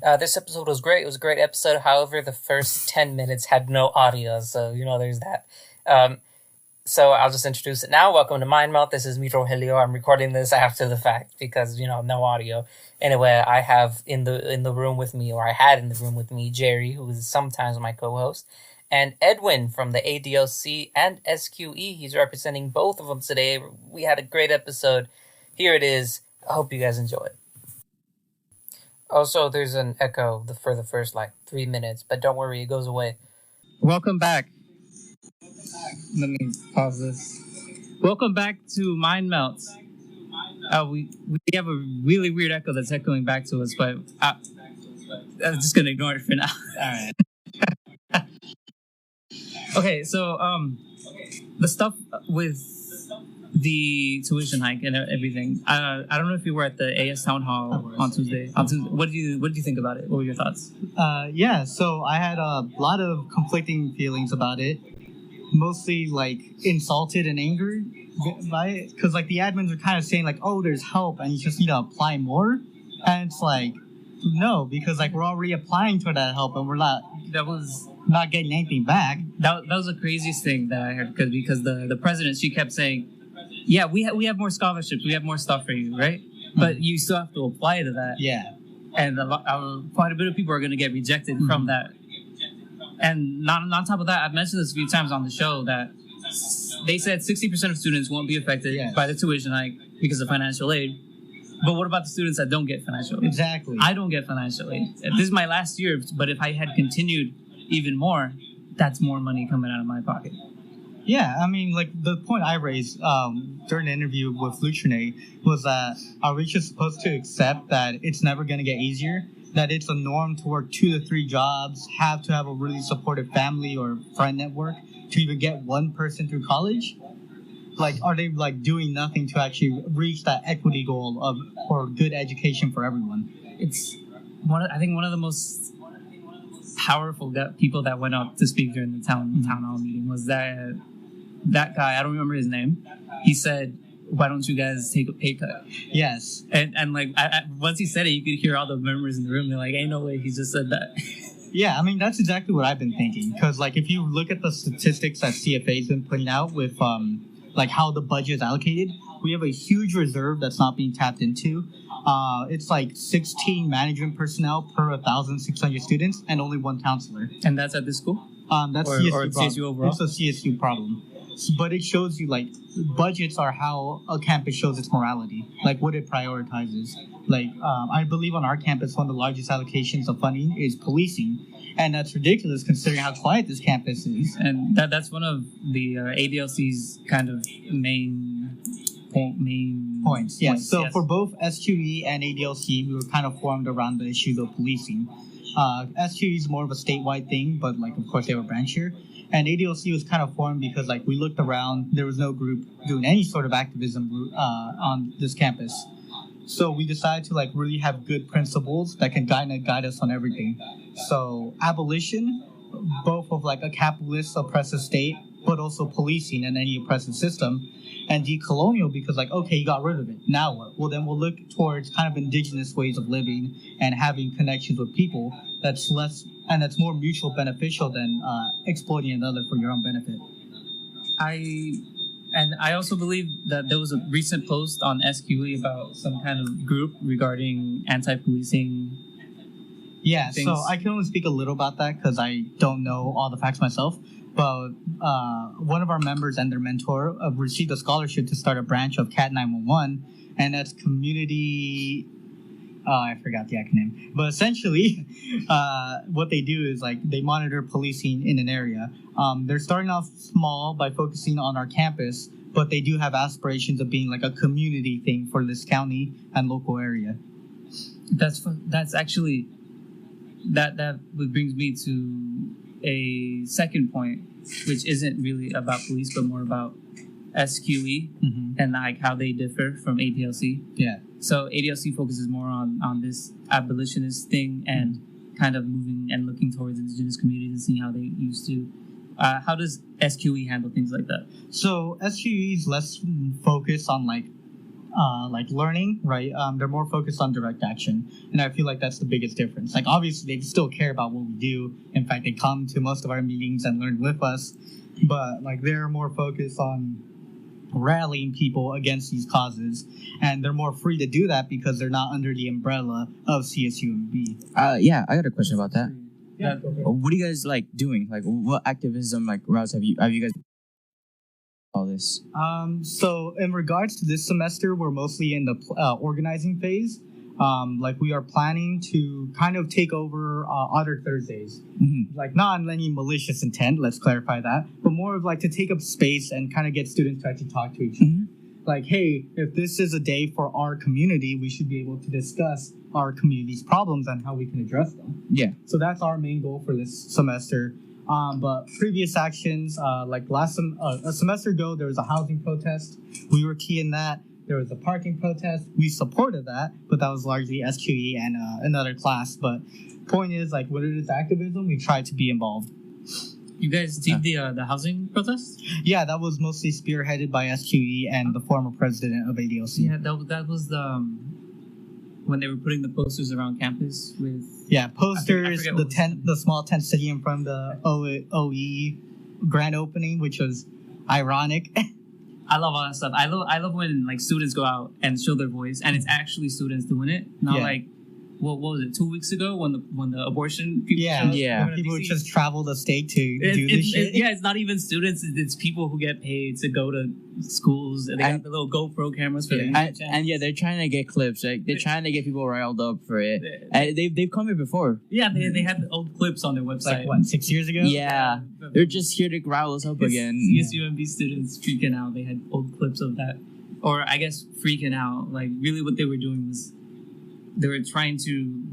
This episode was great. It was a great episode. However, the first 10 minutes had no audio, so there's that. So I'll just introduce it now. Welcome to Mind Melt. This is me, Rogelio. I'm recording this after the fact because no audio. Anyway, I have in the room with me, or I had in the room with me, Jerry, who is sometimes my co-host, and Edwin from the ADLC and SQE. He's representing both of them today. We had a great episode. Here it is. I hope you guys enjoy it. Also, there's an echo for the first 3 minutes, but don't worry, it goes away. Welcome back. Let me pause this. Welcome back to Mind Melt. We have a really weird echo that's echoing back to us, but I'm just gonna ignore it for now. All right. Okay, so the stuff with the tuition hike and everything. I don't know if you were at the AS Town Hall on Tuesday. What did you think about it? What were your thoughts? So I had a lot of conflicting feelings about it. Mostly insulted and angered by it, because the admins are kind of saying oh, there's help and you just need to apply more, and it's no, because we're already applying for that help and we're not getting anything back. That was the craziest thing that I heard, because the president, she kept saying, yeah, we have more scholarships, we have more stuff for you, right? Mm-hmm. But you still have to apply to that. Yeah, and quite a bit of people are going to get rejected from that. And on top of that, I've mentioned this a few times on the show that they said 60% of students won't be affected by the tuition hike because of financial aid. But what about the students that don't get financial aid? Exactly. I don't get financial aid. This is my last year, but if I had continued even more, that's more money coming out of my pocket. Yeah, I mean, the point I raised during the interview with Luchene was that are we just supposed to accept that it's never going to get easier? That it's a norm to work 2 to 3 jobs, have to have a really supportive family or friend network to even get one person through college? Are they doing nothing to actually reach that equity goal for good education for everyone? It's I think one of the most powerful people that went up to speak during the town hall meeting was that guy. I don't remember his name. He said, why don't you guys take a pay cut? Yes. And once he said it, you could hear all the members in the room. They're like, ain't no way he just said that. Yeah, I mean, that's exactly what I've been thinking. Because, if you look at the statistics that CFA's been putting out with, how the budget is allocated, we have a huge reserve that's not being tapped into. It's 16 management personnel per 1,600 students and only 1 counselor. And that's at this school? That's CSU overall? It's a CSU problem. But it shows you, budgets are how a campus shows its morality, what it prioritizes. I believe on our campus, one of the largest allocations of funding is policing. And that's ridiculous considering how quiet this campus is. And that's one of the ADLC's kind of main points. Yes. So for both SQE and ADLC, we were kind of formed around the issue of policing. SQE is more of a statewide thing, but of course they were branch here. And ADLC was kind of formed because we looked around, there was no group doing any sort of activism on this campus. So we decided to really have good principles that can guide us on everything. So abolition, both of a capitalist oppressive state, but also policing and any oppressive system. And decolonial because okay, you got rid of it. Now what? Well, then we'll look towards kind of indigenous ways of living and having connections with people that's more mutual beneficial than exploiting another for your own benefit. I also believe that there was a recent post on SQE about some kind of group regarding anti-policing. Yeah, things. So I can only speak a little about that because I don't know all the facts myself. But one of our members and their mentor received a scholarship to start a branch of CAT 911, and that's community. I forgot the acronym. But essentially, what they do is they monitor policing in an area. They're starting off small by focusing on our campus, but they do have aspirations of being a community thing for this county and local area. That's actually that brings me to a second point, which isn't really about police, but more about SQE and how they differ from ADLC. Yeah. So ADLC focuses more on this abolitionist thing and kind of moving and looking towards indigenous communities and seeing how they used to. How does SQE handle things like that? So SQE is less focused on like learning, right? They're more focused on direct action, and I feel like that's the biggest difference. Like obviously they still care about what we do. In fact, they come to most of our meetings and learn with us, but like they're more focused on rallying people against these causes, and they're more free to do that because they're not under the umbrella of CSUMB. Yeah, I got a question about that. Yeah. What are you guys like doing? Like, what activism like routes have you guys all this? So in regards to this semester, we're mostly in the organizing phase. Like we are planning to kind of take over Otter Thursdays. Mm-hmm. Like not on any malicious intent, let's clarify that, but more of like to take up space and kind of get students to actually talk to each other. Like, hey, if this is a day for our community, we should be able to discuss our community's problems and how we can address them. Yeah. So that's our main goal for this semester. But previous actions, like a semester ago, there was a housing protest. We were key in that. There was a parking protest. We supported that, but that was largely SQE and another class. But point is, like, when it is activism, we try to be involved. You guys did the housing protest? Yeah, that was mostly spearheaded by SQE and the former president of ADLC. Yeah, that was the when they were putting the posters around campus with posters, the small tent sitting in front of the OE grand opening, which was ironic. I love all that stuff. I love when like students go out and show their voice, and it's actually students doing it, not like what was it 2 weeks ago when the abortion people people would just travel the state to do this shit. It's not even students; it's people who get paid to go to schools. And they got the little GoPro cameras for and they're trying to get clips. Like they're trying to get people riled up for it. And they've come here before. Yeah, they had the old clips on their website. Like what, 6 years ago? Yeah, they're just here to rile us up again. CSUMB students freaking out. They had old clips of that, or I guess freaking out. Like really, what they were doing was they were trying to.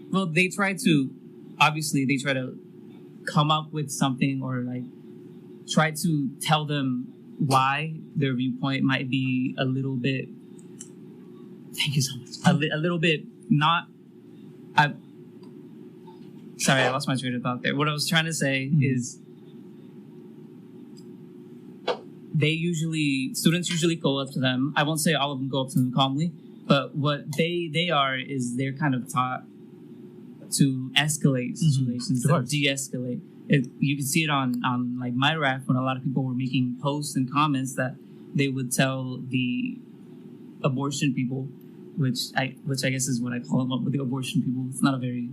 Well, they try to come up with something or like try to tell them why their viewpoint might be a little bit. Thank you so much. A little bit not. Sorry, I lost my train of thought there. What I was trying to say is, students usually go up to them. I won't say all of them go up to them calmly, but what they are is they're kind of taught to escalate situations instead of de-escalate. You can see it on like my rap when a lot of people were making posts and comments that they would tell the abortion people, which I guess is what I call them, the abortion people. It's not a very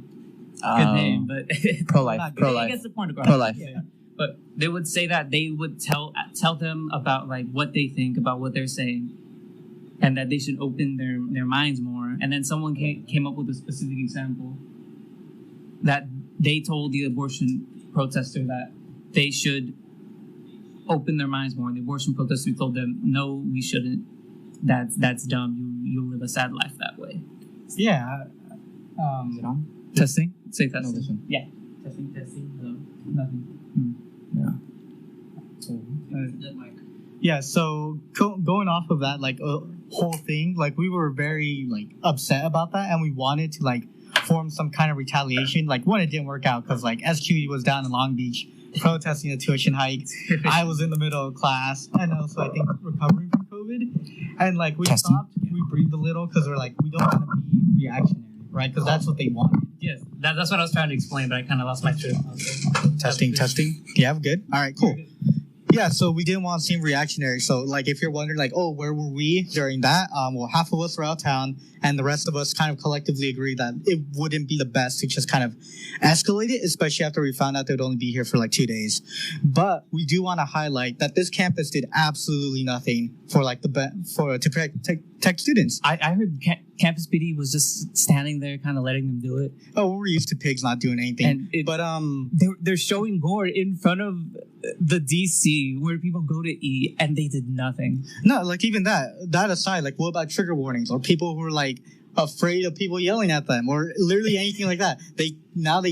good name, but pro-life. I guess the point across. Pro-life. Yeah. But they would say that they would tell them about like what they think about what they're saying, and that they should open their minds more. And then someone came up with a specific example that they told the abortion protester that they should open their minds more. And the abortion protester told them, "No, we shouldn't. That's dumb. You'll live a sad life that way." Yeah. Is it on? Testing. Say testing. No, this one. Yeah. Testing. Hello. Nothing. Yeah. Yeah, so going off of that, like whole thing, like we were very like upset about that, and we wanted to like form some kind of retaliation. Like one, it didn't work out because like SQE was down in Long Beach protesting a tuition hike. I was in the middle of class, and also I think recovering from COVID, and like we stopped, we breathed a little because we're like we don't want to be reactionary, right? Because that's what they wanted. Yes, that's what I was trying to explain, but I kind of lost my train of thought. Testing. Yeah, good. All right, cool. Yeah, so we didn't want to seem reactionary. So, like, if you're wondering, like, oh, where were we during that? Well, half of us were out of town, and the rest of us kind of collectively agreed that it wouldn't be the best to just kind of escalate it, especially after we found out they would only be here for like 2 days. But we do want to highlight that this campus did absolutely nothing for like to protect students. I heard Campus PD was just standing there, kind of letting them do it. Oh, we're used to pigs not doing anything. But they're showing gore in front of the DC where people go to eat, and they did nothing. No, like even that aside, like what about trigger warnings or people who are like afraid of people yelling at them or literally anything like that? They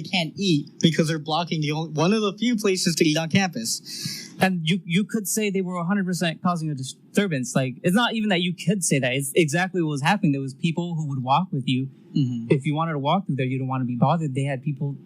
can't eat because they're blocking one of the few places to eat on campus. And you could say they were 100% causing a disturbance. Like, it's not even that you could say that. It's exactly what was happening. There was people who would walk with you. Mm-hmm. If you wanted to walk through there, you don't want to be bothered. They had people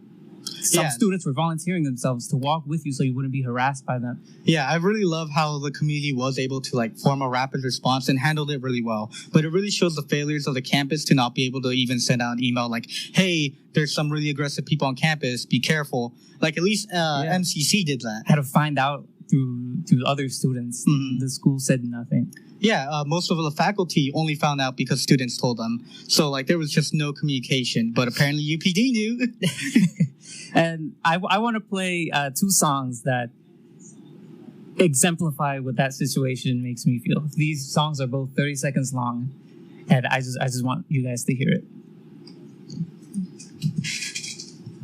some students were volunteering themselves to walk with you so you wouldn't be harassed by them. Yeah, I really love how the community was able to like form a rapid response and handled it really well. But it really shows the failures of the campus to not be able to even send out an email like, hey, there's some really aggressive people on campus, be careful. Like at least MCC did that. Had to find out through other students. Mm-hmm. The school said nothing. Yeah, most of the faculty only found out because students told them. So, like, there was just no communication. But apparently UPD knew. And I want to play 2 songs that exemplify what that situation makes me feel. These songs are both 30 seconds long. And I just want you guys to hear it.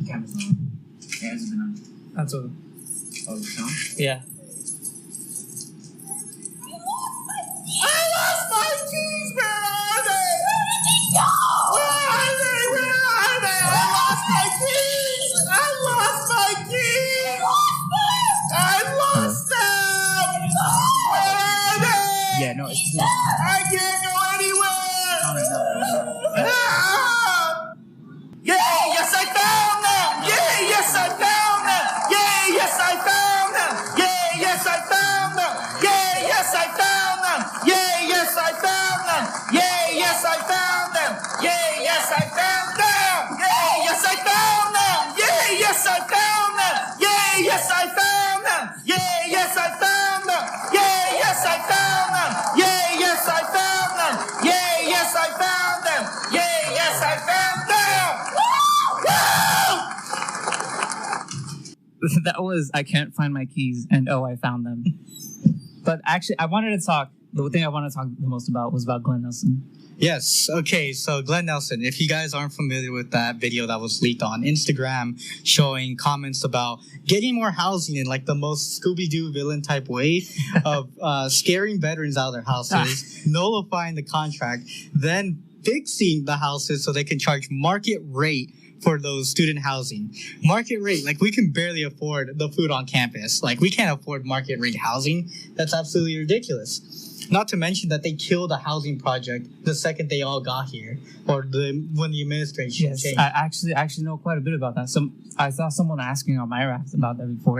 Camera's on. Yeah, it's been on. That's all. Oh, it's on? Yeah. I lost my keys, where are they? Where are they? Where are they? I lost my keys! I lost my keys! I lost them! Where are they? Yeah, no, it's I can't go anywhere! Yay, yes, I found them! Yay, yes, I found them! Yay, yes, I found them! Yay, yes, I found them! Yay, yes, I found them! Yay, yes, I found them! Yay, yes, I found them! Yay, yes, I found them! Yay, yes, I found them! Yay, yes, I found them! Yay, yes, I found them! Yay, yes, I found them! Yay, yes, I found them! Yay, yes, I found them! Yay, yes, I found them! Yay, yes, I found them! That was I can't find my keys and oh I found them. But actually the thing I wanted to talk the most about was about Glenn Nelson. Yes. Okay. So Glenn Nelson, if you guys aren't familiar with that video that was leaked on Instagram showing comments about getting more housing in like the most Scooby-Doo villain type way of scaring veterans out of their houses, nullifying the contract, then fixing the houses so they can charge market rate for those student housing. Market rate, like we can barely afford the food on campus. Like we can't afford market rate housing. That's absolutely ridiculous. Not to mention that they killed a housing project the second they all got here, or when the administration changed. I actually know quite a bit about that. I saw someone asking on my Raft about that before,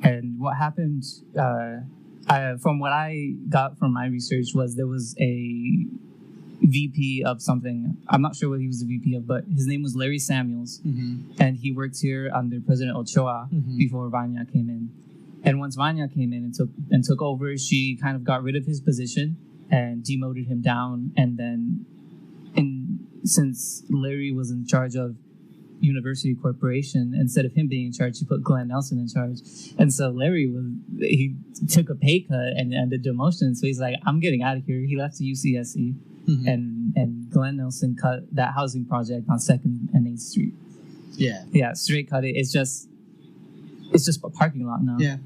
and what happened. From what I got from my research was there was a VP of something. I'm not sure what he was the VP of, but his name was Larry Samuels, and he worked here under President Ochoa before Vanya came in. And once Vanya came in and took over, she kind of got rid of his position and demoted him down. And then, since Larry was in charge of University Corporation, instead of him being in charge, she put Glenn Nelson in charge. And so Larry he took a pay cut and did demotion. So he's like, I'm getting out of here. He left to UCSC. And Glenn Nelson cut that housing project on 2nd and 8th Street. Yeah, straight cut it. It's just a parking lot now. Yeah.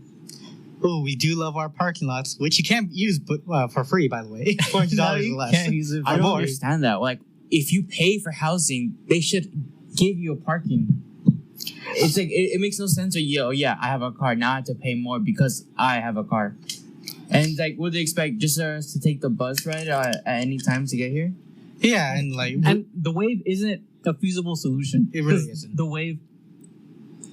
Oh, we do love our parking lots, which you can't use for free, by the way. $40 or less. Can't use it for I don't understand that. Like, if you pay for housing, they should give you a parking. It's like it makes no sense. Or yeah, I have a car now. I have to pay more because I have a car. And like, would they expect just us to take the bus ride at any time to get here? Yeah, and the Wave isn't a feasible solution. It really isn't. The Wave,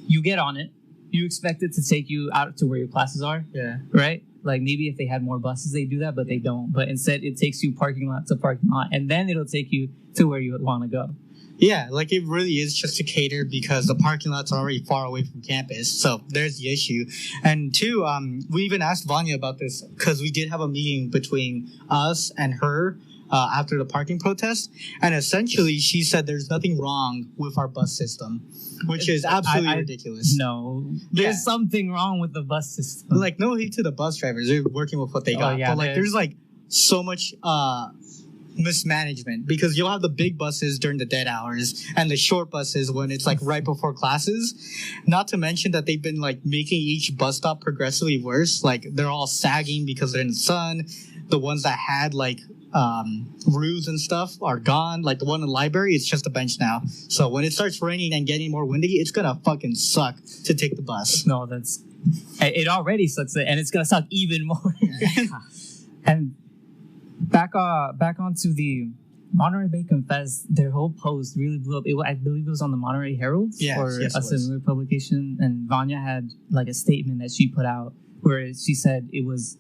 you get on it, you expect it to take you out to where your classes are. Yeah. Right? Like maybe if they had more buses, they do that, but they don't. But instead, it takes you parking lot to parking lot, and then it'll take you to where you want to go. Yeah, like it really is just to cater because the parking lots are already far away from campus. So there's the issue. And 2, we even asked Vanya about this because we did have a meeting between us and her after the parking protest. And essentially, she said there's nothing wrong with our bus system, which is absolutely ridiculous. No, there's something wrong with the bus system. Like, no hate to the bus drivers. They're working with what they got. Yeah, but like, there's like so much mismanagement because you'll have the big buses during the dead hours and the short buses when it's like right before classes. Not to mention that they've been like making each bus stop progressively worse. Like they're all sagging because they're in the sun. The ones that had like roofs and stuff are gone. Like the one in the library, it's just a bench now. So when it starts raining and getting more windy, it's gonna fucking suck to take the bus. No, it already sucks, and it's gonna suck even more. And back onto the Monterey Bay confessed, their whole post really blew up. I believe it was on the Monterey Herald or a similar publication. And Vanya had like a statement that she put out where she said it was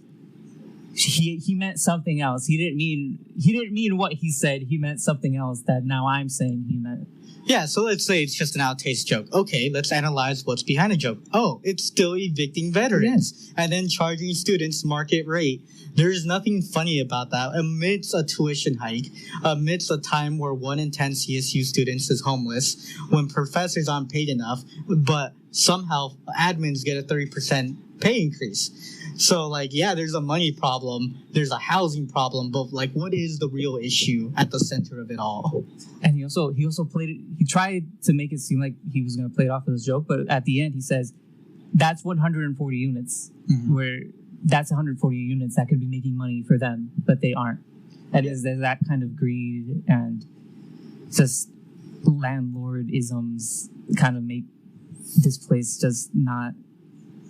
he meant something else. He didn't mean what he said. He meant something else that now I'm saying he meant. Yeah, so let's say it's just an out-taste joke. Okay, let's analyze what's behind a joke. Oh, it's still evicting veterans and then charging students market rate. There's nothing funny about that. Amidst a tuition hike, amidst a time where 1 in 10 CSU students is homeless, when professors aren't paid enough, but somehow admins get a 30% pay increase. So, like, yeah, there's a money problem, there's a housing problem, but, like, what is the real issue at the center of it all? And he also played it, he tried to make it seem like he was going to play it off as a joke, but at the end he says, that's 140 units, where that's 140 units that could be making money for them, but they aren't. And there's that kind of greed and just landlord-isms kind of make this place just not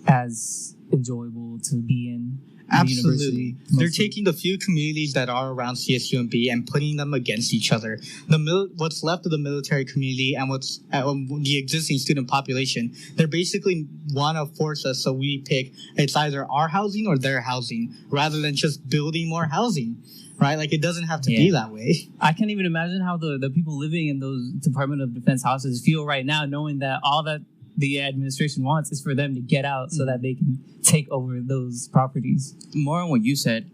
as enjoyable to be in. Absolutely. They're taking the few communities that are around CSUMB and putting them against each other. What's left of the military community and what's the existing student population, they basically want to force us so we pick it's either our housing or their housing rather than just building more housing. Right? Like, it doesn't have to be that way. I can't even imagine how the people living in those Department of Defense houses feel right now, knowing that all that the administration wants is for them to get out so that they can take over those properties. More on what you said,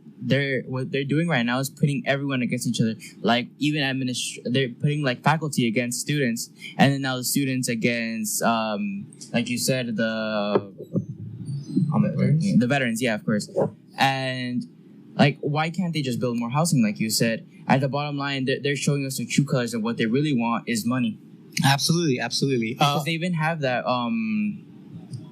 what they're doing right now is putting everyone against each other. Like, even they're putting like faculty against students, and then now the students against, like you said, the veterans. Yeah, of course. And like, why can't they just build more housing? Like you said, at the bottom line, they're showing us the true colors of what they really want is money. Absolutely. Because they even have that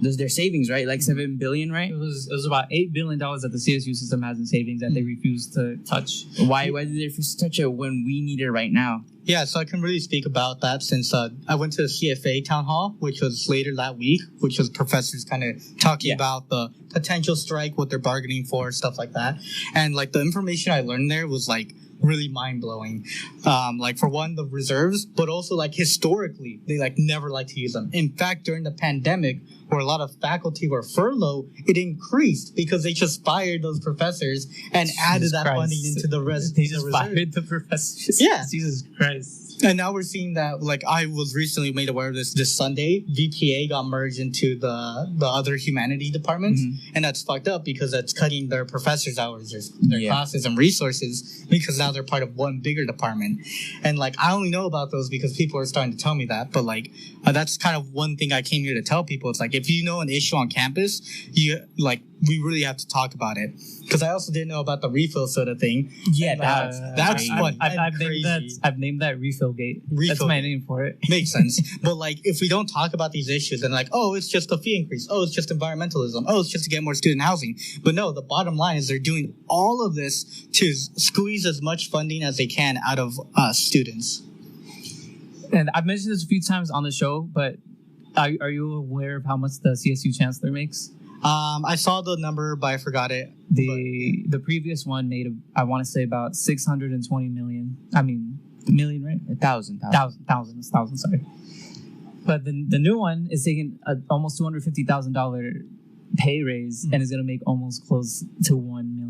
their savings, right? Like $7 billion, right? It was about $8 billion that the CSU system has in savings that they refused to touch. Why did they refuse to touch it when we need it right now? Yeah, so I can really speak about that since I went to the CFA town hall, which was later that week, which was professors kind of talking about the potential strike, what they're bargaining for, stuff like that. And like the information I learned there was like really mind-blowing. Like, for one, the reserves, but also like historically they like never like to use them. In fact, during the pandemic, where a lot of faculty were furloughed, it increased because they just fired those professors and added that funding into the rest. They just fired the professors. Yeah. Jesus Christ. And now we're seeing that, like, I was recently made aware of this Sunday, VPA got merged into the other humanities departments, and that's fucked up because that's cutting their professors' hours, their classes and resources, because now they're part of one bigger department. And, like, I only know about those because people are starting to tell me that, but, like, that's kind of one thing I came here to tell people. It's like, if you know an issue on campus, we really have to talk about it. Because I also didn't know about the refill soda thing. Yeah, that's fun. I've named that Refill Gate. That's my name for it. Makes sense. But like, if we don't talk about these issues, then like, oh, it's just a fee increase. Oh, it's just environmentalism. Oh, it's just to get more student housing. But no, the bottom line is they're doing all of this to squeeze as much funding as they can out of us students. And I've mentioned this a few times on the show, but are you aware of how much the CSU chancellor makes? I saw the number, but I forgot it. The previous one made, I want to say, about 620 million. I mean, million, right? 1,000. Sorry. But the new one is taking almost $250,000 pay raise and is going to make almost close to $1 million.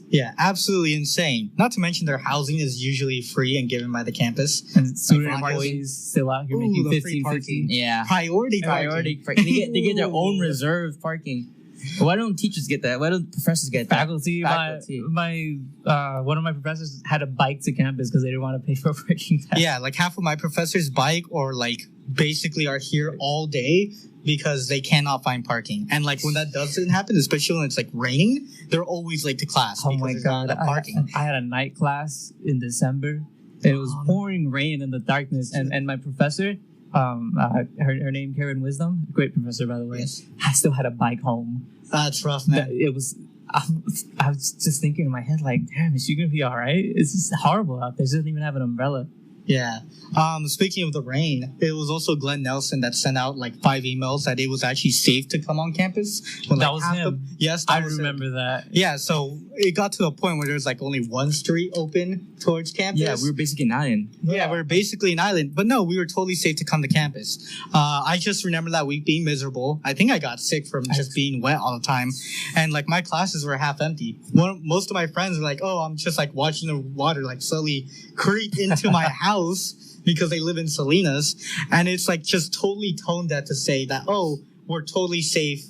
Yeah, absolutely insane. Not to mention their housing is usually free and given by the campus. And student employees still out here making 15. Yeah. Priority parking. They get their own reserved parking. Why don't teachers get that? Why don't professors get that? Faculty. My one of my professors had a bike to campus because they didn't want to pay for parking. Yeah, like half of my professors bike or like basically are here all day because they cannot find parking. And like when that doesn't happen, especially when it's like raining, they're always late to class. Oh my God. Parking. I had a night class in December and it was pouring rain in the darkness. And my professor, her name Karen Wisdom, great professor by the way, I still had a bike home. That's rough, man. It was. I was just thinking in my head, like, damn, is she gonna be all right? It's just horrible out there. She doesn't even have an umbrella. Yeah. Speaking of the rain, it was also Glenn Nelson that sent out like 5 emails that it was actually safe to come on campus. When, That was him. Yes, I remember that. Yeah, so it got to a point where there was like only one street open towards campus. Yeah, we were basically an island. Yeah, we were basically an island. But no, we were totally safe to come to campus. I just remember that week being miserable. I think I got sick from just being wet all the time. And like my classes were half empty. Most of my friends were like, oh, I'm just like watching the water like slowly creep into my house because they live in Salinas. And it's like just totally tone deaf to say that, oh, we're totally safe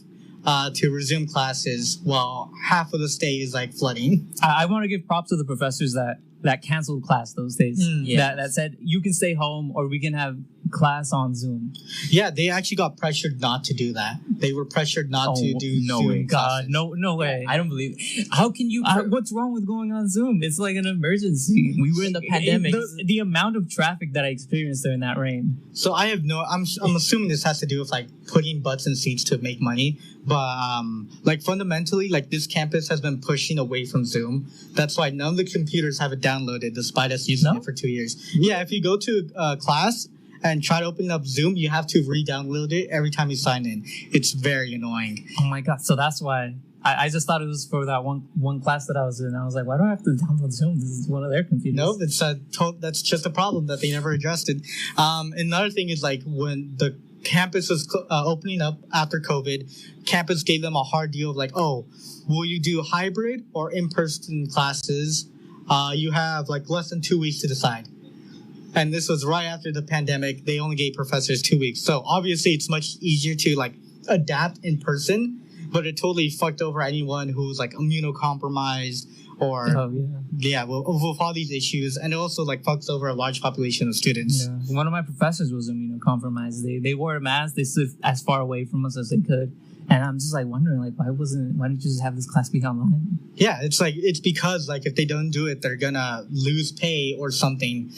to resume classes while half of the state is like flooding. I want to give props to the professors that canceled class those days. That said, you can stay home or we can have class on Zoom. Yeah, they actually got pressured not to do that. They were pressured not to do no Zoom way. classes. No way. I don't believe it. How can you... what's wrong with going on Zoom? It's like an emergency. We were in the pandemic. The amount of traffic that I experienced during that rain. So I have I'm assuming this has to do with like putting butts in seats to make money. But like fundamentally, like this campus has been pushing away from Zoom. That's why none of the computers have it downloaded despite us using it for 2 years. Yeah, if you go to class and try to open up Zoom, you have to re-download it every time you sign in. It's very annoying. Oh my god! So that's why I just thought it was for that one class that I was in. I was like, why do I have to download Zoom? This is one of their computers. No, that's just a problem that they never addressed it. Another thing is like when the campus was opening up after COVID, campus gave them a hard deal of like, oh, will you do hybrid or in-person classes? You have like less than 2 weeks to decide. And this was right after the pandemic. They only gave professors 2 weeks. So obviously it's much easier to like adapt in person, but it totally fucked over anyone who's like immunocompromised or with all these issues. And it also like fucks over a large population of students. Yeah. One of my professors was immunocompromised. They wore a mask. They stood as far away from us as they could. And I'm just like wondering, like, why didn't you just have this class be online? Yeah, it's because like if they don't do it, they're gonna lose pay or something.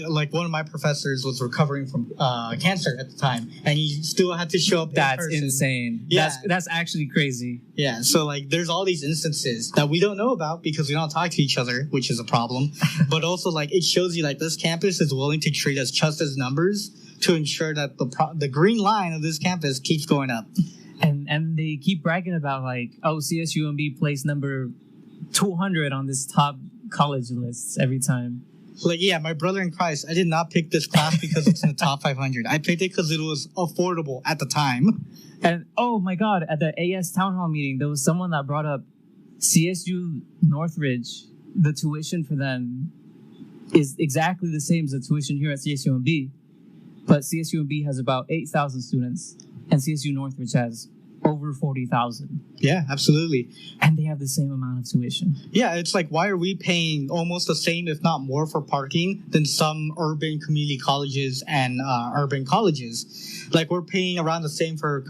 Like one of my professors was recovering from cancer at the time, and he still had to show up. That's insane. Yeah, that's actually crazy. Yeah, so like there's all these instances that we don't know about because we don't talk to each other, which is a problem. But also like it shows you like this campus is willing to treat us just as numbers to ensure that the green line of this campus keeps going up. And they keep bragging about like, oh, CSUMB placed number 200 on this top college lists every time. Like, yeah, my brother in Christ, I did not pick this class because it's in the top 500. I picked it because it was affordable at the time. And oh my God, at the AS town hall meeting, there was someone that brought up CSU Northridge. The tuition for them is exactly the same as the tuition here at CSUMB. But CSUMB has about 8,000 students, and CSU Northridge has over 40,000. Yeah, absolutely. And they have the same amount of tuition. Yeah, it's like, why are we paying almost the same, if not more, for parking than some urban community colleges and urban colleges? Like, we're paying around the same for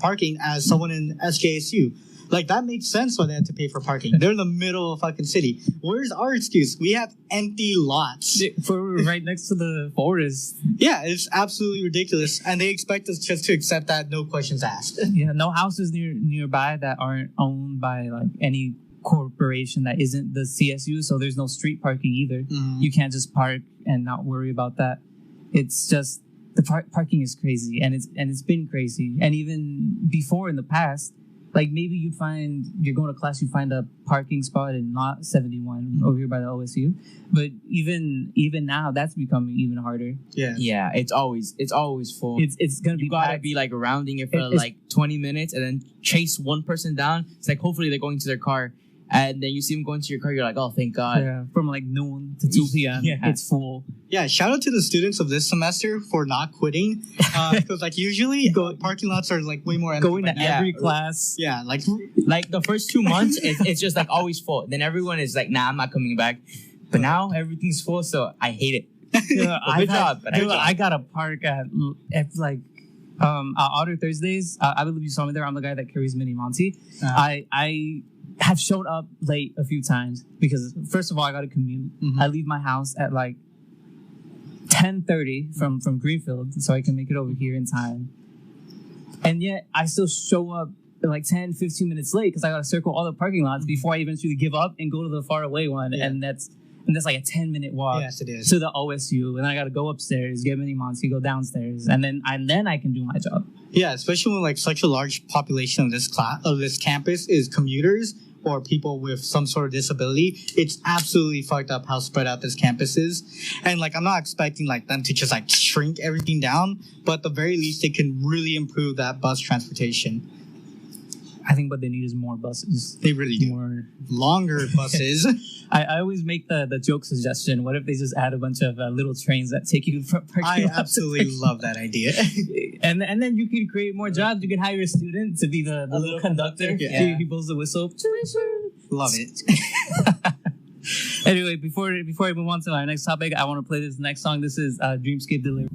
parking as someone in SJSU. Like, that makes sense why they have to pay for parking. They're in the middle of fucking city. Where's our excuse? We have empty lots. For right next to the forest. Yeah, it's absolutely ridiculous. And they expect us just to accept that, no questions asked. Yeah, no houses nearby that aren't owned by like any corporation that isn't the CSU, so there's no street parking either. Mm-hmm. You can't just park and not worry about that. It's just the parking is crazy, and it's been crazy. And even before in the past, like maybe you're going to class, you find a parking spot in lot 71 over here by the OSU. But even now, that's becoming even harder. Yeah, it's always full. It's gonna be. You gotta be like rounding it for like 20 minutes and then chase one person down. It's like hopefully they're going to their car. And then you see them going to your car, you're like, oh, thank God. Yeah, from like noon to 2 p.m. It's full. Yeah, shout out to the students of this semester for not quitting. Because like usually parking lots are like way more empty. Going to every class. Yeah, like the first 2 months, it's just like always full. Then everyone is like, nah, I'm not coming back. But now everything's full, so I hate it. Yeah, good job. I got to park at like Otter Thursdays. I believe you saw me there. I'm the guy that carries Mini Monty. I have shown up late a few times because first of all, I got to commute. Mm-hmm. I leave my house at like 10:30 from Greenfield so I can make it over here in time. And yet I still show up like 10-15 minutes late because I got to circle all the parking lots before I eventually give up and go to the far away one. Yeah. And And that's like a 10-minute walk Yes, it is. to the OSU. And I got to go upstairs, get mini Monty, go downstairs. And then I can do my job. Yeah, especially when like such a large population of this campus is commuters or people with some sort of disability. It's absolutely fucked up how spread out this campus is. And like I'm not expecting like them to just like shrink everything down, but at the very least they can really improve that bus transportation. I think what they need is more buses. They really do. More longer buses. I always make the joke suggestion. What if they just add a bunch of little trains that take you from parking I lot to absolutely parking love that idea. and then you can create more jobs. You can hire a student to be the little conductor. Yeah. He blows the whistle. Love it. Anyway, before I move on to our next topic, I want to play this next song. This is Dreamscape Delivery.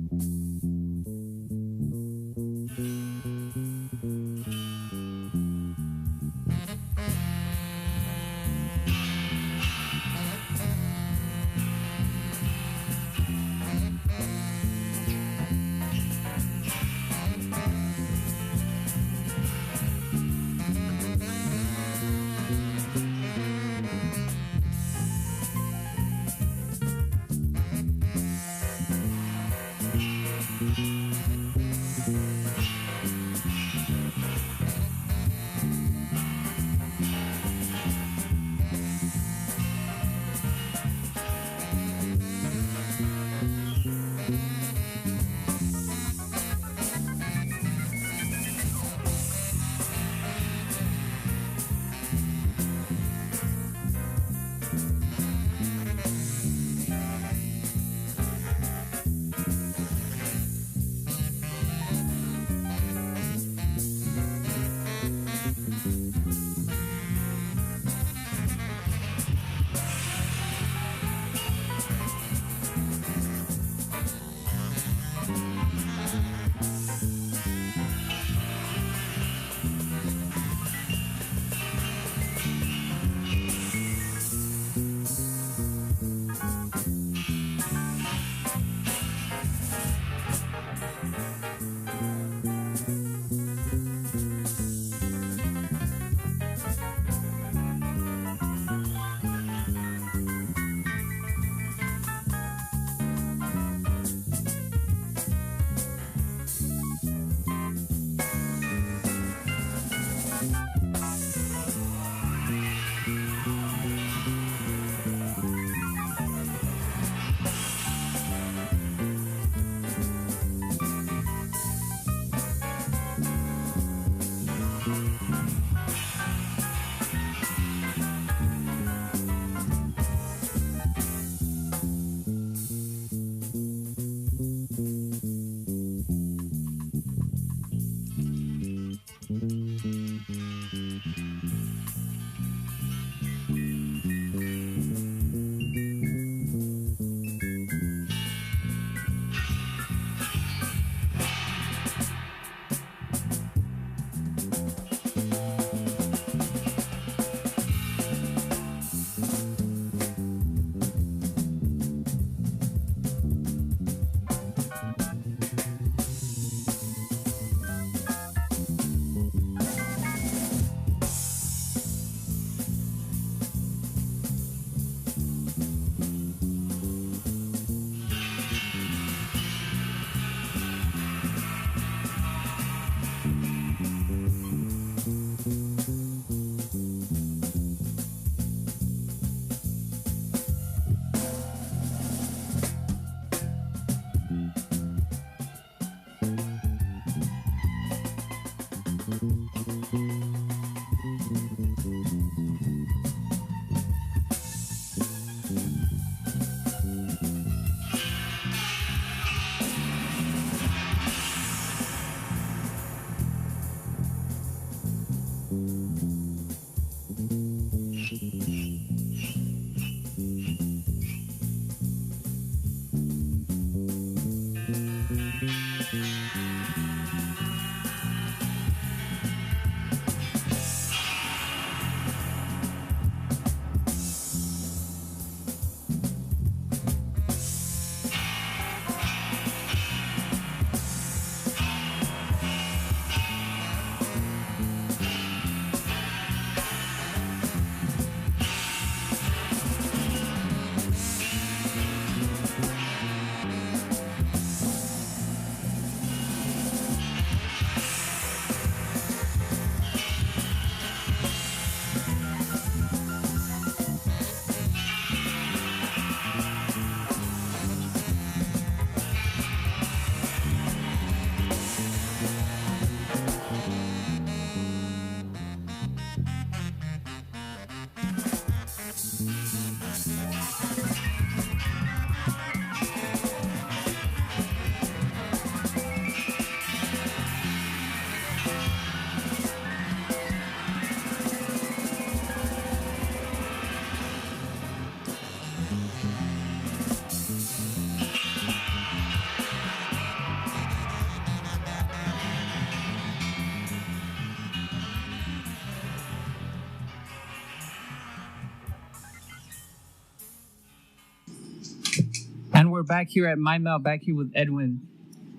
we're back here at My Mouth, back here with Edwin.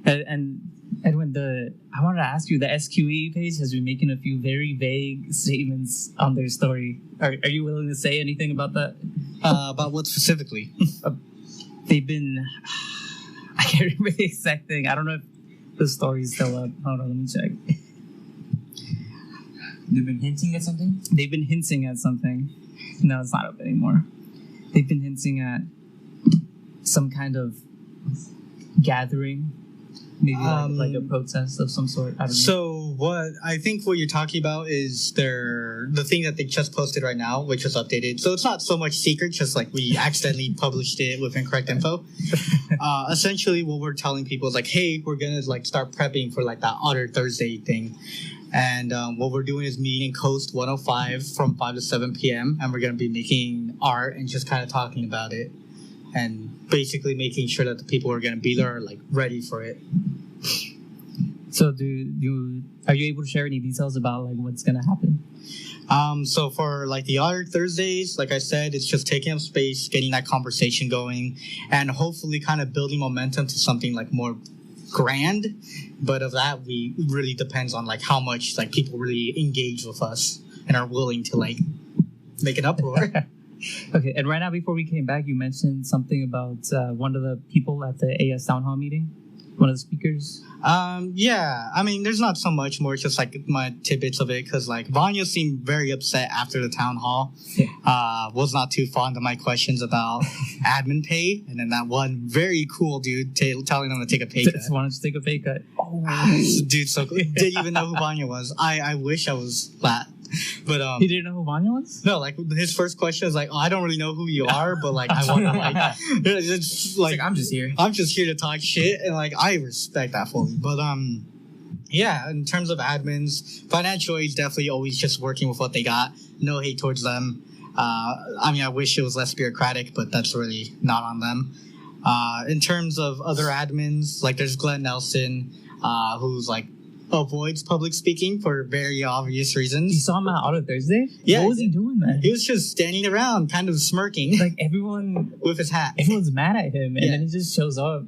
And Edwin, I wanted to ask you, the SQE page has been making a few very vague statements on their story. Are you willing to say anything about that? About what specifically? They've been... I can't remember the exact thing. I don't know if the story's still up. Hold on, let me check. They've been hinting at something? They've been hinting at something. No, it's not up anymore. They've been hinting at some kind of gathering, maybe like a protest of some sort. I don't know. So I think what you're talking about is the thing that they just posted right now, which was updated. So it's not so much secret, just like we accidentally published it with incorrect info. Essentially, what we're telling people is like, hey, we're gonna like start prepping for like that Otter Thursday thing. And what we're doing is meeting in Coast 105 from 5 to 7 p.m. And we're going to be making art and just kind of talking about it. And basically making sure that the people who are going to be there are like ready for it. So are you able to share any details about like what's going to happen? So for like the Otter Thursdays, like I said, it's just taking up space, getting that conversation going, and hopefully kind of building momentum to something like more grand. But of that, we really depends on like how much like people really engage with us and are willing to like make an uproar. Okay, and right now before we came back, you mentioned something about one of the people at the AS Town Hall meeting, one of the speakers. Yeah, I mean, there's not so much more, just like my tidbits of it, because like Vanya seemed very upset after the town hall. Yeah. Was not too fond of my questions about admin pay, and then that one very cool dude telling them to take a pay cut. Just wanted to take a pay cut. Dude, so cool. Didn't even know who Vanya was. I wish I was that. But he didn't know who Vanya was? No, like his first question is like, oh, I don't really know who you are, but like I want to like, it's like I'm just here. I'm just here to talk shit, and like I respect that fully. But yeah, in terms of admins, financial aid is definitely always just working with what they got. No hate towards them. I mean, I wish it was less bureaucratic, but that's really not on them. In terms of other admins, like there's Glenn Nelson, who's like avoids public speaking for very obvious reasons. You saw him at Auto Thursday? Yeah. What was he doing there? He was just standing around, kind of smirking. Like everyone with his hat. Everyone's mad at him, and then he just shows up.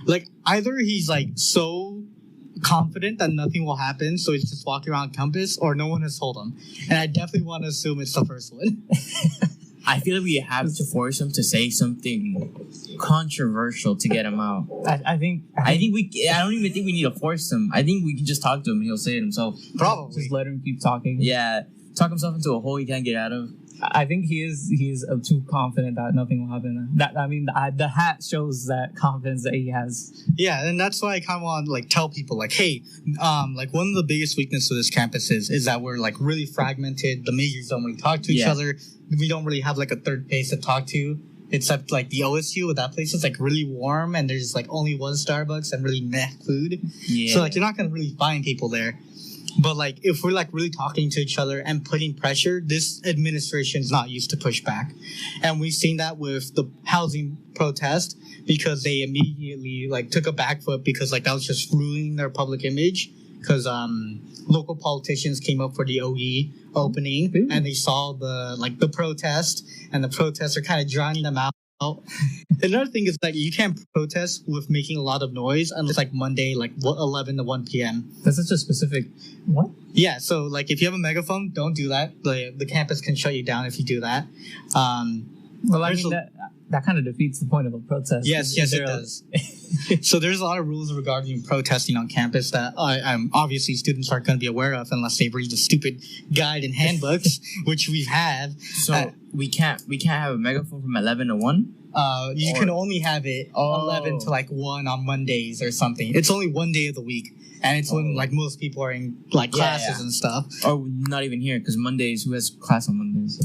Like either he's like so confident that nothing will happen, so he's just walking around campus, or no one has told him. And I definitely want to assume it's the first one. I feel like we have to force him to say something controversial to get him out. I think I don't even think we need to force him. I think we can just talk to him and he'll say it himself. Probably. Just let him keep talking. Yeah. Talk himself into a hole he can't get out of. I think he is too confident that nothing will happen. The hat shows that confidence that he has. Yeah, and that's why I kind of want to like tell people like, hey, like one of the biggest weaknesses of this campus is that we're like really fragmented. The majors don't really talk to each other. We don't really have like a third place to talk to, except like the OSU. That place is like really warm, and there's like only one Starbucks and really meh food. Yeah. So like you're not gonna really find people there. But like if we're like really talking to each other and putting pressure, this administration is not used to pushback, and we've seen that with the housing protest because they immediately like took a back foot because like that was just ruining their public image because local politicians came up for the OE opening and they saw the protest, and the protests are kind of drowning them out. Another thing is that you can't protest with making a lot of noise unless like Monday, like 11 to 1 p.m. That's such a specific what? Yeah, so like if you have a megaphone, don't do that. The campus can shut you down if you do that. Well, I mean that kind of defeats the point of a protest. Yes, it does. So there's a lot of rules regarding protesting on campus that obviously students aren't going to be aware of unless they read the stupid guide and handbooks, which we have. So we can't have a megaphone from 11 to 1? You can only have it 11 to like 1 on Mondays or something. It's only one day of the week, and it's when like most people are in like classes and stuff. Or not even here, because Mondays, who has class on Mondays?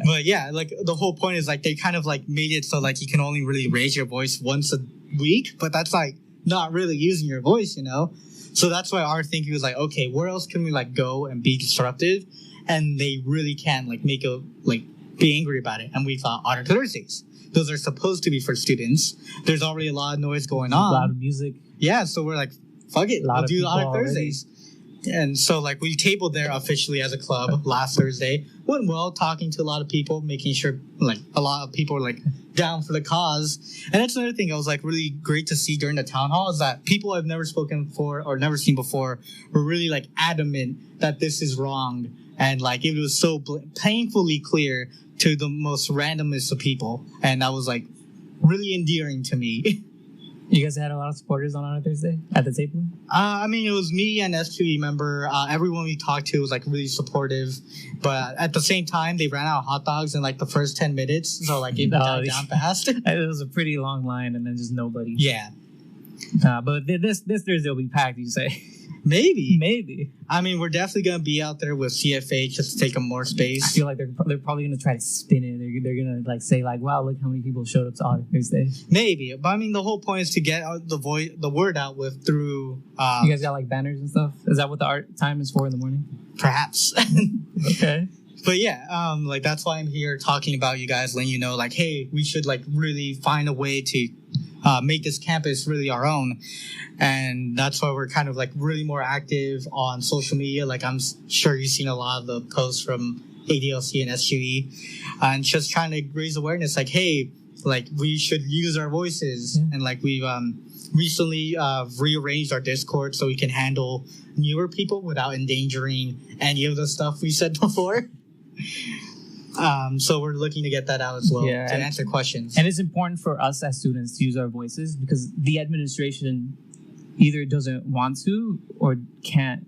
But yeah, like the whole point is like they kind of like made it so like you can only really raise your voice once a week, but that's like not really using your voice, you know? So that's why our thinking was like, okay, where else can we like go and be disruptive? And they really can like make a like be angry about it. And we thought Otter Thursdays. Those are supposed to be for students. There's already a lot of noise going on. A lot of music. Yeah, so we're like, fuck it, we'll do Otter Thursdays. And so like we tabled there officially as a club last Thursday. Went well, talking to a lot of people, making sure like a lot of people were like down for the cause. And that's another thing I was like really great to see during the town hall is that people I've never spoken for or never seen before were really like adamant that this is wrong. And like it was so painfully clear to the most randomest of people. And that was like really endearing to me. You guys had a lot of supporters on Thursday at the table? I mean, it was me and SQE member. Everyone we talked to was like really supportive, but at the same time, they ran out of hot dogs in like the first 10 minutes, so like it died down fast. It was a pretty long line, and then just nobody. Yeah, but this Thursday will be packed. You say? Maybe. I mean, we're definitely gonna be out there with CFA just to take up more space. I feel like they're probably gonna try to spin it. They're gonna like say like, "Wow, look how many people showed up to Thursday." Maybe, but I mean, the whole point is to get the word out with through. You guys got like banners and stuff. Is that what the art time is for in the morning? Perhaps. Okay. But yeah, like that's why I'm here talking about you guys, letting you know, like, hey, we should like really find a way to make this campus really our own. And that's why we're kind of like really more active on social media. Like I'm sure you've seen a lot of the posts from ADLC and SQE and just trying to raise awareness like, hey, like we should use our voices. And like we've recently rearranged our Discord so we can handle newer people without endangering any of the stuff we said before. So we're looking to get that out as well to answer questions. And it's important for us as students to use our voices because the administration either doesn't want to or can't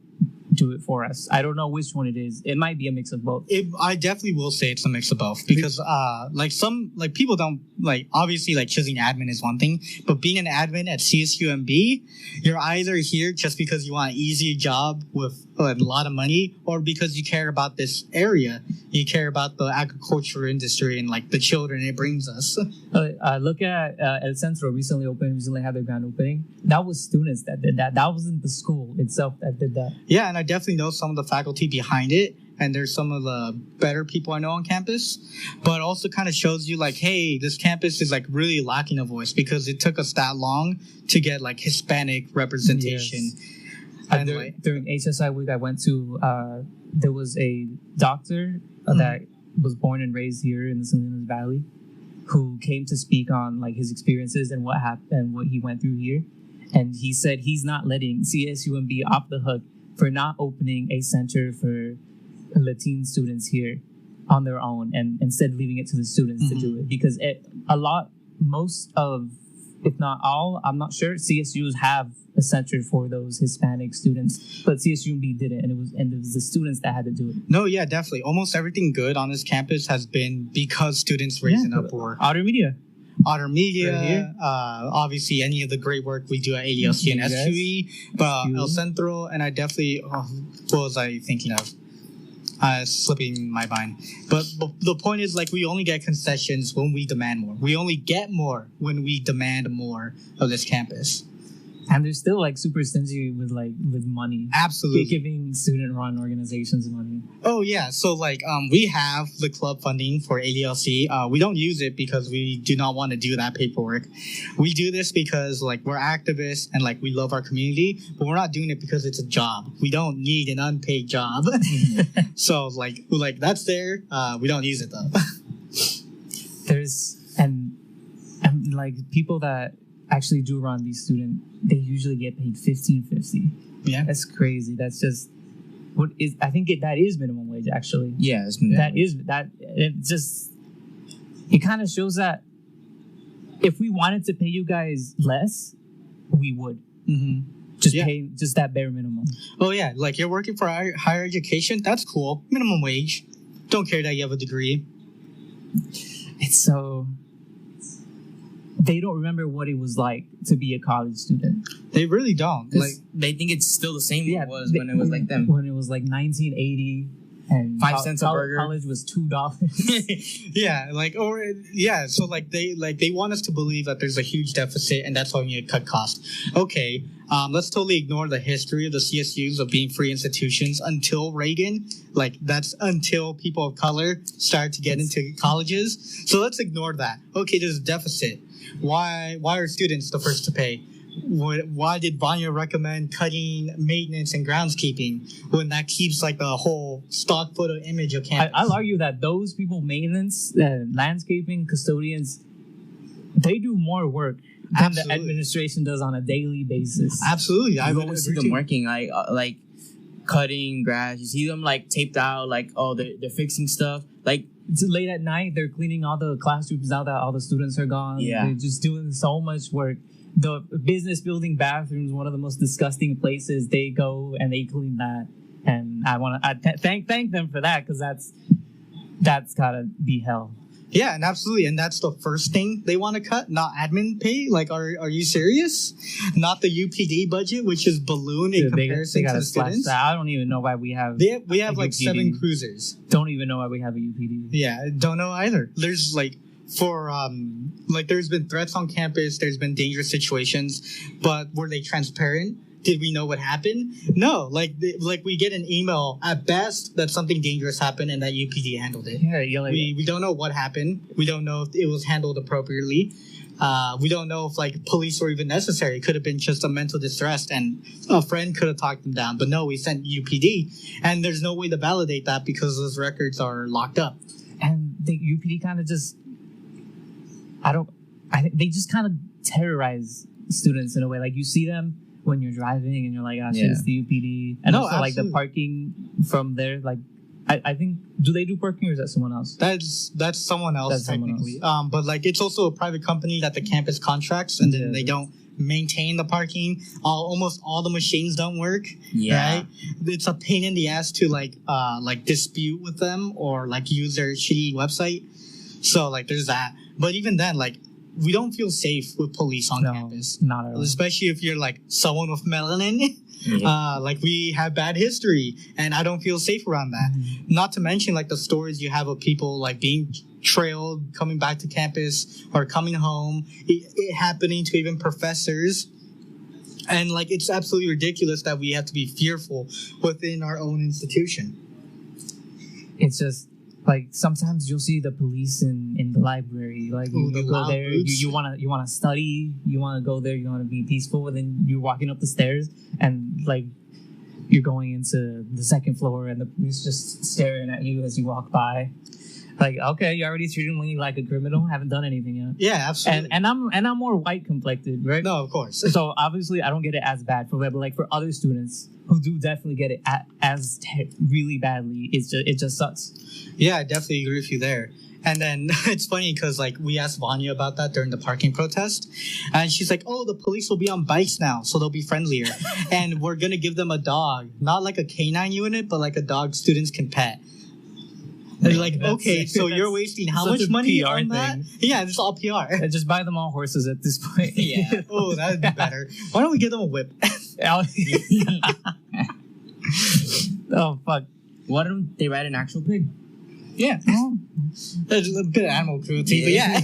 do it for us. I don't know which one it is. It might be a mix of both. I definitely will say it's a mix of both because like some like people don't like obviously like choosing admin is one thing, but being an admin at CSUMB, you're either here just because you want an easy job with a lot of money or because you care about this area. You care about the agriculture industry and like the children it brings us. Look at El Centro recently had their grand opening. That was students that did that. That wasn't the school itself that did that. Yeah, and I definitely know some of the faculty behind it. And there's some of the better people I know on campus, but also kind of shows you like, hey, this campus is like really lacking a voice because it took us that long to get like Hispanic representation. Yes. And during HSI week I went to, there was a doctor that was born and raised here in the Salinas Valley who came to speak on like his experiences and what happened and what he went through here. And he said he's not letting CSUMB off the hook for not opening a center for Latin students here on their own and instead leaving it to the students to do it because most of, if not all, I'm not sure, CSUs have a center for those Hispanic students, but CSUMB didn't, and it was the students that had to do it. No, yeah, definitely. Almost everything good on this campus has been because students raising up for Otter Media, right, obviously any of the great work we do at ADLC and SQE, but El Centro, and I definitely, what was I thinking of? Slipping my mind. But the point is, like, we only get concessions when we demand more. We only get more when we demand more of this campus. And they're still like super stingy with money. Absolutely. Giving student-run organizations money. Oh yeah, so like we have the club funding for ADLC. We don't use it because we do not want to do that paperwork. We do this because like we're activists and like we love our community, but we're not doing it because it's a job. We don't need an unpaid job. So like that's there. We don't use it though. There's and like people that actually do run these student, they usually get paid $15.50. Yeah, that's crazy. That's just what is. I think that is minimum wage. Actually, yeah, it's minimum wage. It kind of shows that if we wanted to pay you guys less, we would pay just that bare minimum. Oh yeah, like you're working for higher education. That's cool. Minimum wage. Don't care that you have a degree. It's so. They don't remember what it was like to be a college student. They really don't. Like they think it's still the same when it was like them. When it was like 1980 and 5 cents a burger. College was $2. Yeah, so like they want us to believe that there's a huge deficit and that's why we need to cut costs. Okay, let's totally ignore the history of the CSUs of being free institutions until Reagan. Like that's until people of color started to get into colleges. So let's ignore that. Okay, there's a deficit. Why are students the first to pay? why did Vanya recommend cutting maintenance and groundskeeping when that keeps like the whole stock photo image of campus? I'll argue that those people, maintenance, landscaping, custodians, they do more work than the administration does on a daily basis. Absolutely. I always see them working, like cutting grass. You see them like taped out, like, oh, they're fixing stuff. Like, it's late at night, they're cleaning all the classrooms now that all the students are gone. Yeah. They're just doing so much work. The business building bathrooms, one of the most disgusting places. They go and they clean that, and I thank them for that, because that's gotta be hell. Yeah, and absolutely, and that's the first thing they want to cut, not admin pay. Like, are you serious? Not the UPD budget, which is ballooned in comparison to the students. I don't even know why we have. We have like UPD. 7 cruisers. Don't even know why we have a UPD. Yeah, don't know either. There's like there's been threats on campus. There's been dangerous situations, but were they transparent? Did we know what happened? No. Like we get an email at best that something dangerous happened and that UPD handled it. Yeah, we don't know what happened. We don't know if it was handled appropriately. We don't know if like police were even necessary. It could have been just a mental distress and a friend could have talked them down. But no, we sent UPD, and there's no way to validate that because those records are locked up. And the UPD kind of just, they just kind of terrorize students in a way. Like, you see them when you're driving and you're like, shit, it's the UPD. And also, like, the parking from there, like, I think, do they do parking or is that someone else? That's someone else, technically. But, like, it's also a private company that the campus contracts, and then they don't maintain the parking. Almost all the machines don't work. Yeah. Right? It's a pain in the ass to, like dispute with them or, like, use their shitty website. So, like, there's that. But even then, like, we don't feel safe with police on campus. Not at all. Especially if you're like someone with melanin. Yeah. Like, we have bad history, and I don't feel safe around that. Mm-hmm. Not to mention like the stories you have of people like being trailed, coming back to campus or coming home, it happening to even professors. And like, it's absolutely ridiculous that we have to be fearful within our own institution. It's just, like, sometimes you'll see the police in the library. Like, you go there, you wanna study, you wanna go there, you wanna be peaceful, and then you're walking up the stairs and like you're going into the second floor and the police just staring at you as you walk by. Like, okay, you're already treating me like a criminal, haven't done anything yet. Yeah, absolutely. And I'm more white complected, right? No, of course. So obviously I don't get it as bad for that, but like for other students who do definitely get it really badly, it just sucks. Yeah, I definitely agree with you there. And then it's funny because like we asked Vanya about that during the parking protest, and she's like, "Oh, the police will be on bikes now, so they'll be friendlier, and we're gonna give them a dog, not like a canine unit, but like a dog students can pet." And you're like, okay, so you're wasting how much money PR on that? thing. Yeah, it's all PR. And just buy them all horses at this point. Yeah. Oh, that would be better. Why don't we give them a whip? Oh, fuck. Why don't they ride an actual pig? Yeah. There's a bit of animal cruelty, but yeah.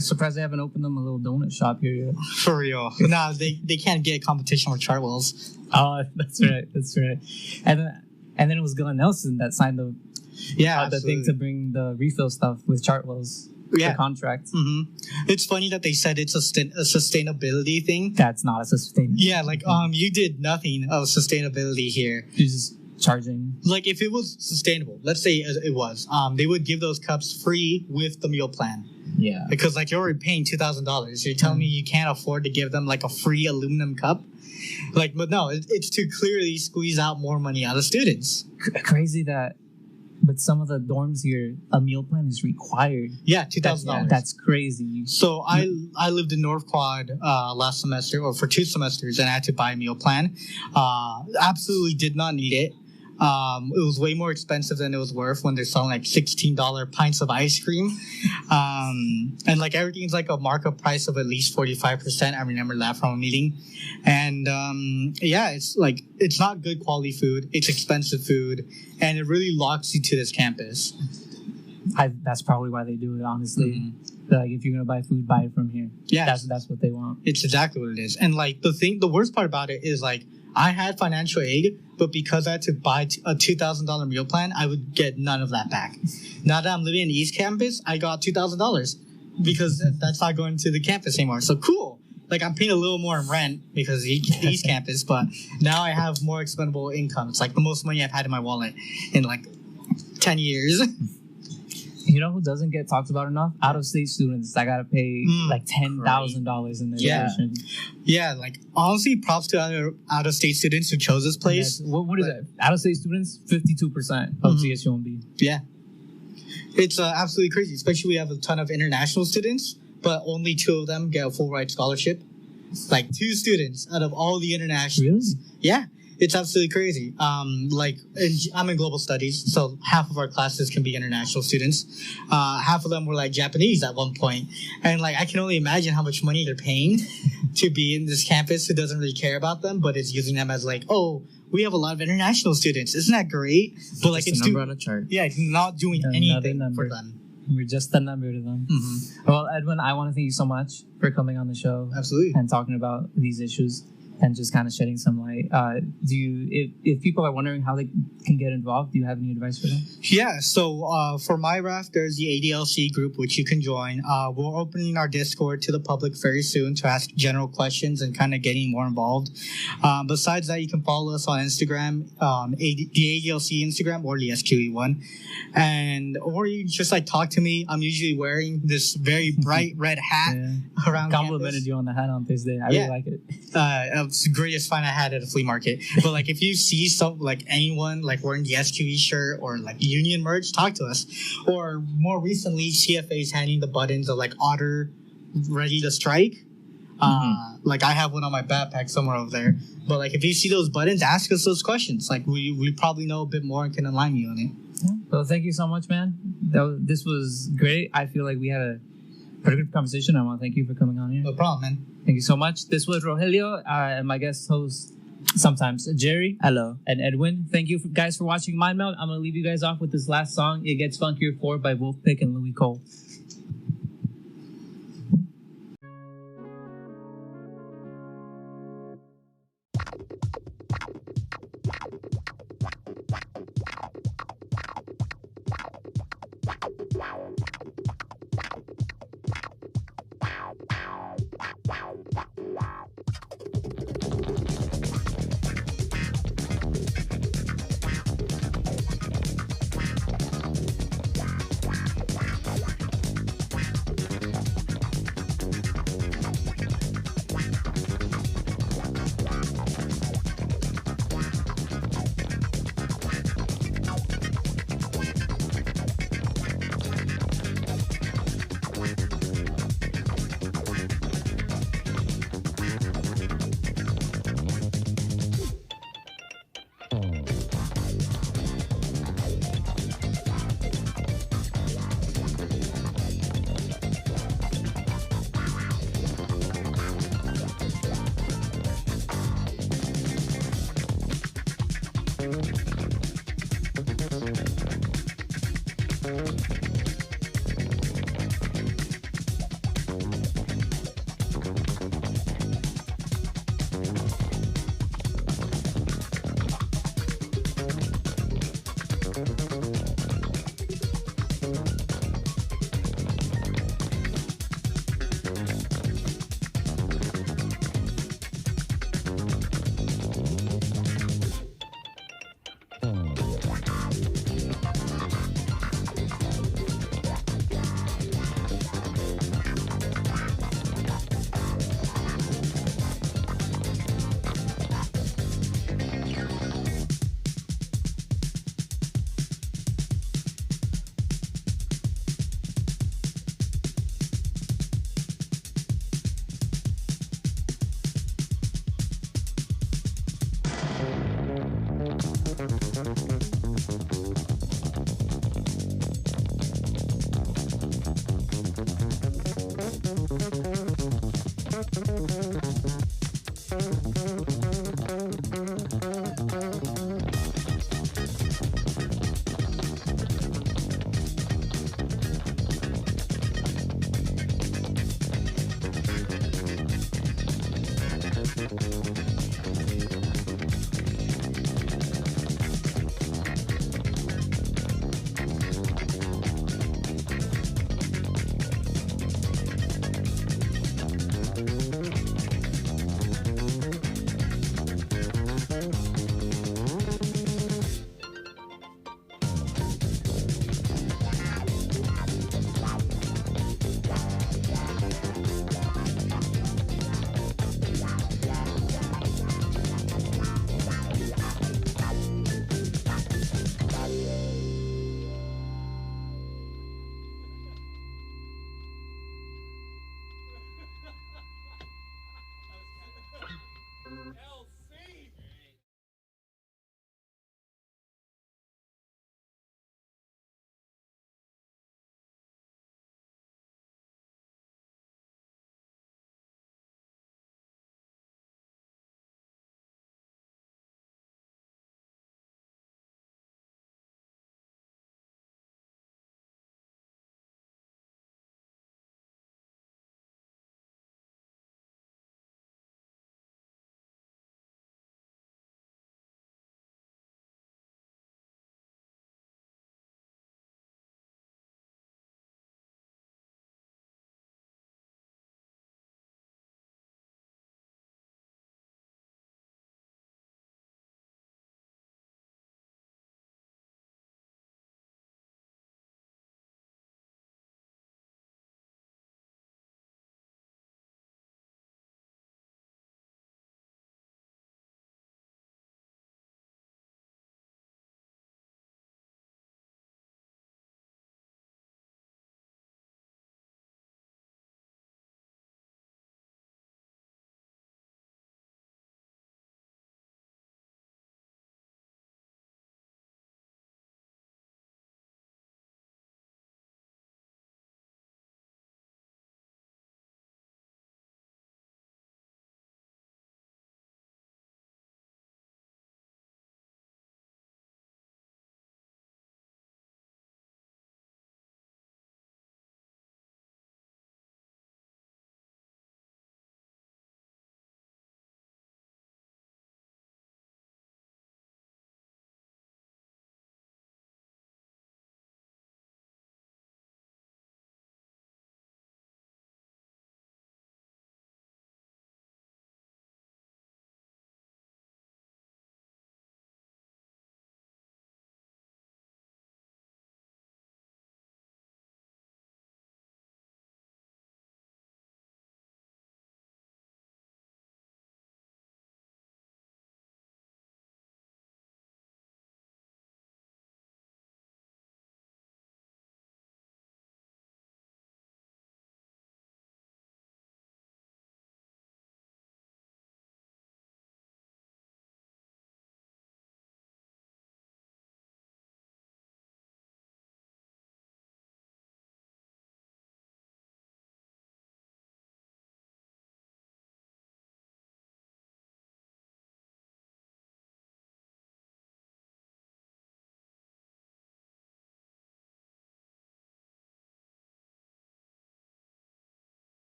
Surprised they haven't opened them a little donut shop here yet. For real. No, they can't get a competition with Chartwells. Oh, that's right. And then it was Glenn Nelson that signed the thing to bring the refill stuff with Chartwells. The contract. Mm-hmm. It's funny that they said it's a sustainability thing. That's not a sustainability. Yeah, like you did nothing of sustainability here. You're just charging. Like, if it was sustainable, let's say it was, they would give those cups free with the meal plan. Yeah. Because like you're already paying $2,000. You're telling me you can't afford to give them like a free aluminum cup? Like, but no, it's to clearly squeeze out more money out of students. Crazy that. But some of the dorms here, a meal plan is required. Yeah, $2,000. That's crazy. So I lived in North Quad last semester, or for 2 semesters, and I had to buy a meal plan. Absolutely did not need it. It was way more expensive than it was worth when they're selling like $16 pints of ice cream. And like everything's like a markup price of at least 45%. I remember that from a meeting. And it's like, it's not good quality food. It's expensive food. And it really locks you to this campus. That's probably why they do it, honestly. Mm-hmm. Like, if you're going to buy food, buy it from here. Yeah. That's what they want. It's exactly what it is. And like the worst part about it is like, I had financial aid, but because I had to buy a $2,000 meal plan, I would get none of that back. Now that I'm living in East Campus, I got $2,000 because that's not going to the campus anymore. So cool. like I'm paying a little more in rent because the East Campus, but now I have more expendable income. It's like the most money I've had in my wallet in like 10 years. You know who doesn't get talked about enough? Out-of-state students that gotta pay like $10,000 in their tuition. Yeah, like honestly, props to out-of-state students who chose this place. What is that? Out-of-state students, 52% of CSUMB. Yeah, it's absolutely crazy. Especially we have a ton of international students, but only 2 of them get a full ride scholarship. Like 2 students out of all the internationals. Really? Yeah. It's absolutely crazy. I'm in global studies, so half of our classes can be international students. Half of them were like Japanese at one point. And like, I can only imagine how much money they're paying to be in this campus who doesn't really care about them, but is using them as like, oh, we have a lot of international students. Isn't that great? But like, it's a number on a chart. Yeah, it's not doing anything for them. We're just a number to them. Well, Edwin, I want to thank you so much for coming on the show. Absolutely. And talking about these issues. And just kind of shedding some light. If people are wondering how they can get involved, do you have any advice for them? Yeah, so for my raft, there's the ADLC group, which you can join. We're opening our Discord to the public very soon to ask general questions and kind of getting more involved. Besides that, you can follow us on Instagram, the ADLC Instagram or the SQE one. Or you can just like talk to me. I'm usually wearing this very bright red hat around Complimented campus. you on the hat on Thursday. I really like it. It's the greatest find I had at a flea market. But like, if you see anyone like wearing the SQE shirt or like union merch, talk to us. Or more recently, CFA is handing the buttons of like Otter ready to strike. Like I have one on my backpack somewhere over there. But like, if you see those buttons, ask us those questions. Like we probably know a bit more and can enlighten you on it. Yeah. Well, thank you so much, man. This was great. I feel like we had a pretty good conversation. I want to thank you for coming on here. No problem, man. Thank you so much. This was Rogelio and my guest host, sometimes Jerry. Hello. And Edwin. Thank you guys for watching Mind Melt. I'm going to leave you guys off with this last song. It Gets Funkier 4 by Wolfpick and Louis Cole.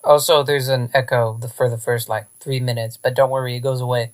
Also, there's an echo for the first like 3 minutes, but don't worry, it goes away